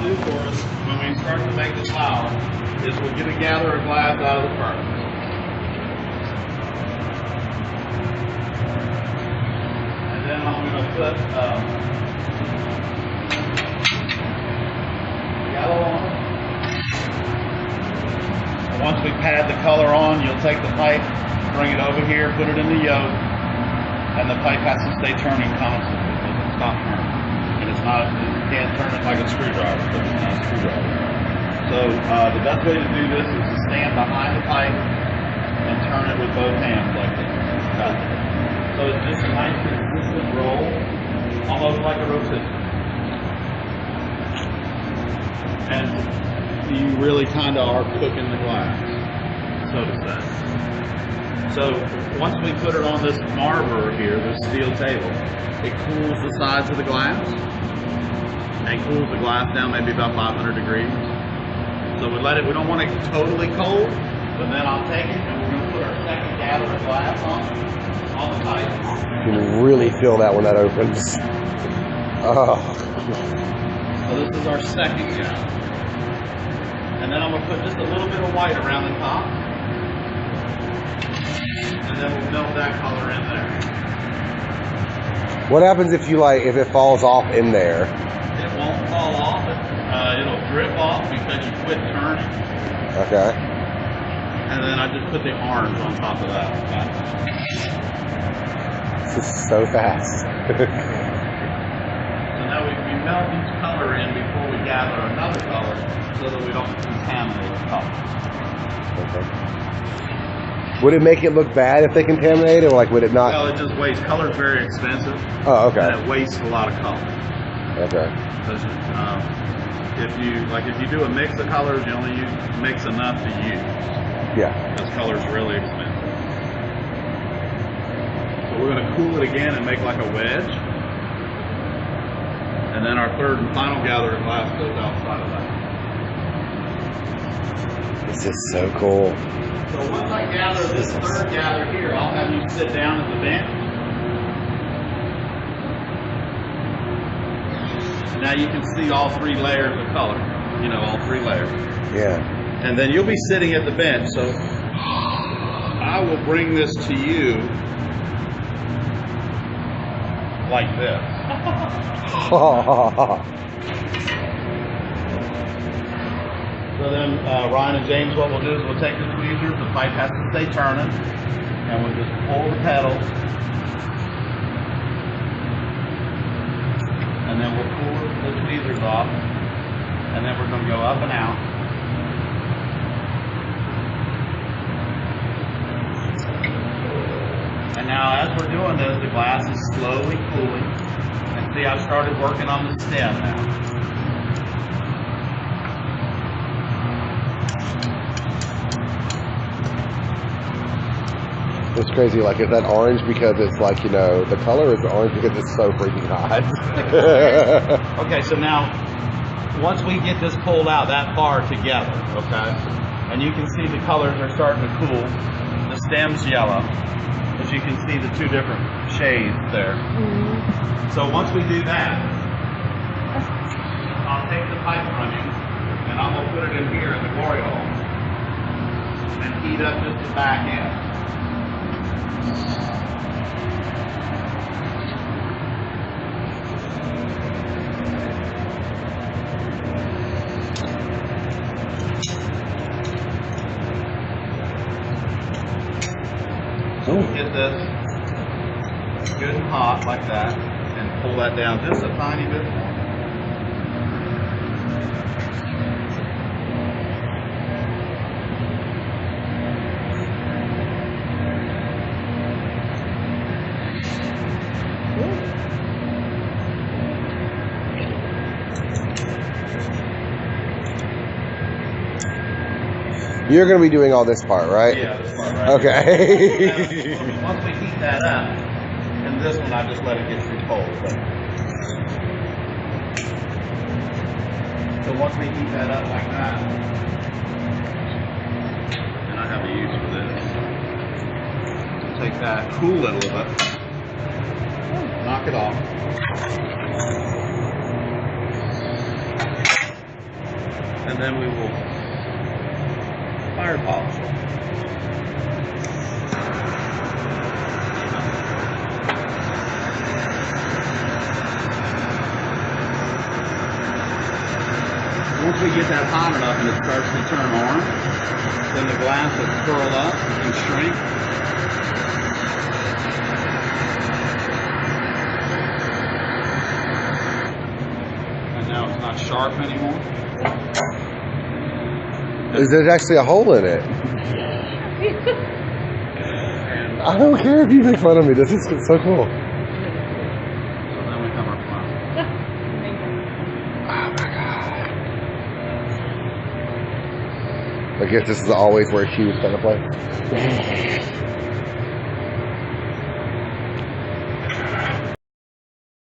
do for us when we start to make the flower is we'll get a gather of glass out of the furnace. And then I'm going to put yellow on it. And once we pad the color on, you'll take the pipe, bring it over here, put it in the yoke, and the pipe has to stay turning constantly. It doesn't stop turning. And it's not, you can't turn it like a screwdriver because it's not a screwdriver. So the best way to do this is to stand behind the pipe and turn it with both hands like this. So it's just a nice consistent roll, almost like a rotisserie. And you really kind of are cooking the glass, so to say. So once we put it on this marver here, this steel table, it cools the sides of the glass and cools the glass down maybe about 500 degrees. So we let it, we don't want it totally cold, but then I'll take it and we're going to put our second gather of glass on the pipe. You can really feel that when that opens. Oh. So this is our second gather. And then I'm going to put just a little bit of white around the top. And then we'll melt that color in there. What happens if you if it falls off in there? It won't fall off. It'll drip off because you quit turning. Okay. And then I just put the orange on top of that. This is so fast. So now we melt each color in before we gather another color so that we don't contaminate the color. Okay. Would it make it look bad if they contaminate it, or would it not? Well, it just wastes. Color's very expensive. Oh, okay. And it wastes a lot of color. Okay. Because if you do a mix of colors, you only mix enough to use. Yeah. Because color's really expensive. So we're going to cool it again and make like a wedge. And then our third and final gather of glass goes outside of that. This is so cool. So once I gather this third gather here, I'll have you sit down at the bench. Now you can see all three layers of color. You know, all three layers. Yeah. And then you'll be sitting at the bench. So I will bring this to you like this. So then Ryan and James, what we'll do is we'll take the tweezers, the pipe has to stay turning, and we'll just pull the pedals, and then we'll pull the tweezers off, and then we're going to go up and out. And now as we're doing this, the glass is slowly cooling, and see I've started working on the stem now. It's crazy. Is that orange because it's the color is orange because it's so freaking hot? Okay, so now, once we get this pulled out that far together, okay, and you can see the colors are starting to cool. The stem's yellow, but you can see the two different shades there. Mm-hmm. So once we do that, I'll take the pipe running, and I'm going to put it in here in the glory hole, and heat up just the back end. So we'll get this good and hot like that and pull that down just a tiny bit more. You're going to be doing all this part, right? Yeah, this part right Okay. Once we heat that up, and this one I just let it get too cold. So once we heat that up like that, and I have a use for this, take that, cool it a little bit, knock it off. and then we will fire polish it. Once we get that hot enough and it starts to turn orange, then the glass will curl up and shrink. And now it's not sharp anymore. There's actually a hole in it. I don't care if you make fun of me. This is so cool. So then we come our flower. Oh my god. I guess this is always where she was trying to play.